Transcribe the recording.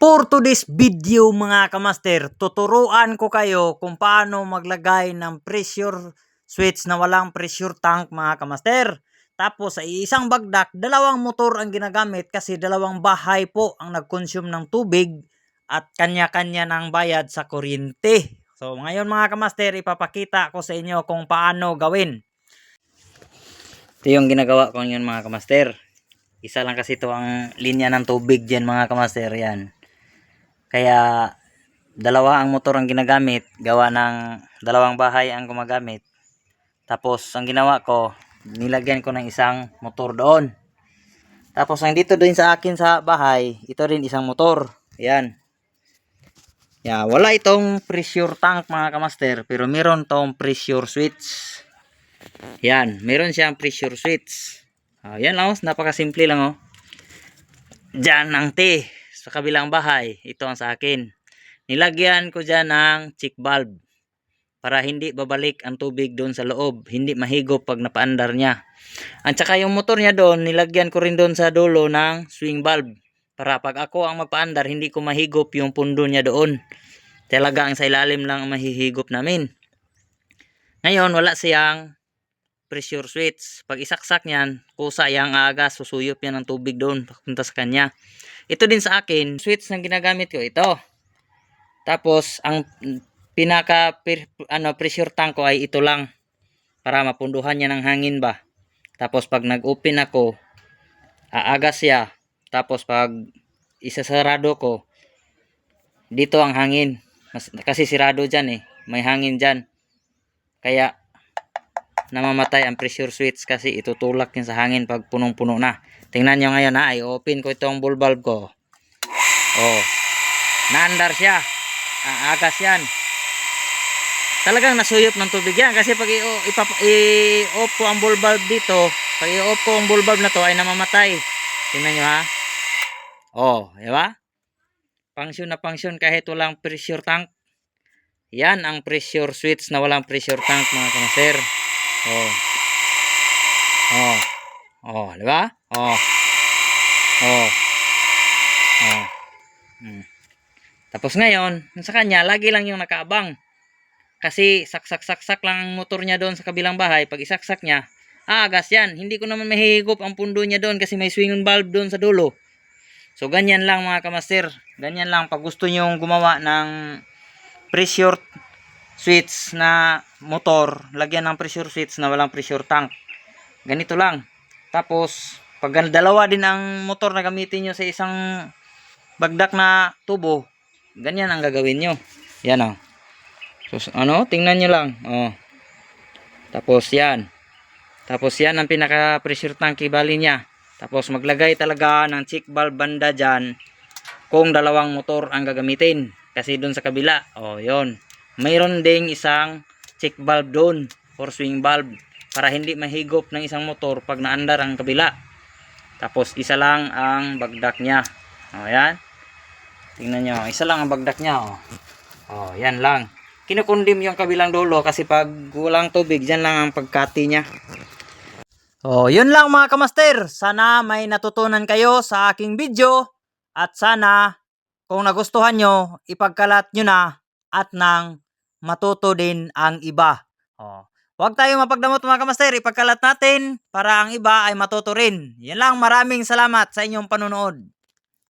For today's video mga kamaster, tuturuan ko kayo kung paano maglagay ng pressure switch na walang pressure tank mga kamaster. Tapos sa isang bagdak, dalawang motor ang ginagamit kasi dalawang bahay po ang nag-consume ng tubig at kanya-kanya ng bayad sa kuryente. So ngayon mga kamaster, ipapakita ko sa inyo kung paano gawin. Ito yung ginagawa ko ngayon mga kamaster. Isa lang kasi ito ang linya ng tubig dyan mga kamaster, yan. Kaya dalawa ang motor ang ginagamit, gawa ng dalawang bahay ang gumagamit. Tapos ang ginawa ko, nilagyan ko ng isang motor doon. Tapos ang dito din sa akin sa bahay, ito rin isang motor. Ayan. Yeah, wala itong pressure tank mga kamaster, pero meron tong pressure switch. Yan, meron siyang pressure switch. Yan lang, napakasimple lang oh. Diyan ang T. Sa kabilang bahay, ito ang sa akin. Nilagyan ko dyan ng check valve para hindi babalik ang tubig doon sa loob, hindi mahigop pag napaandar niya. At saka yung motor niya doon, nilagyan ko rin doon sa dulo ng swing valve para pag ako ang magpaandar, hindi ko mahigop yung pundo niya doon. Talaga ang sa ilalim lang ang mahihigop namin. Ngayon wala siyang pressure switch. Pag isaksak niyan, kusa yang aga, susuyop yan ng tubig doon papunta sa kanya. Ito din sa akin, switch na ginagamit ko ito. Tapos ang pinaka pressure tank ko ay ito lang para mapunduhan niya ng hangin ba. Tapos pag nag-open ako, aagas siya. Tapos pag isasarado ko, dito ang hangin. Kasi sirado dyan may hangin dyan. Kaya namamatay ang pressure switch kasi itutulak yun sa hangin pag punong-puno na. Tingnan nyo ngayon ha, i-open ko itong ball valve ko. Oh, naandar siya. Ang agas yan. Talagang nasuyop ng tubig yan kasi pag i-off ko ang ball valve dito, pag i-off ko ang ball valve na to ay namamatay. Tingnan nyo ha. Oh, di ba? Function na function kahit walang pressure tank. Yan ang pressure switch na walang pressure tank mga kamaster. Oh. Oh. Oh, di ba? Oh. Oh. Oh. Tapos ngayon, sa kanya lagi lang yung nakaabang. Kasi saksak lang ang motor niya doon sa kabilang bahay. Pag isaksak niya, gas yan. Hindi ko naman mahihigop ang pundo niya doon kasi may swing valve doon sa dulo. So ganyan lang mga kamaster. Ganyan lang pag gusto niyo gumawa ng pressure switch na motor, lagyan ng pressure switch na walang pressure tank. Ganito lang. Tapos pag dalawa din ang motor na gamitin nyo sa isang bagdak na tubo, ganyan ang gagawin nyo. Yan o. So tingnan nyo lang. Tapos yan. Tapos yan ang pinaka pressure tank ibali niya. Tapos maglagay talaga ng check valve banda dyan kung dalawang motor ang gagamitin. Kasi doon sa kabila, yon. Mayroon ding isang check valve doon or swing valve para hindi mahigop ng isang motor pag naandar ang kabila. Tapos isa lang ang bagdak niya. Yan. Tingnan nyo, isa lang ang bagdak niya. Yan lang. Kinukundim yung kabilang dulo kasi pag walang tubig, dyan lang ang pagkati niya. Yun lang mga kamaster. Sana may natutunan kayo sa aking video. At sana kung nagustuhan nyo, ipagkalat nyo na at nang matuto din ang iba. Huwag tayong mapagdamot mga kamaster, ipagkalat natin para ang iba ay matuto rin. Yan lang, maraming salamat sa inyong panunood.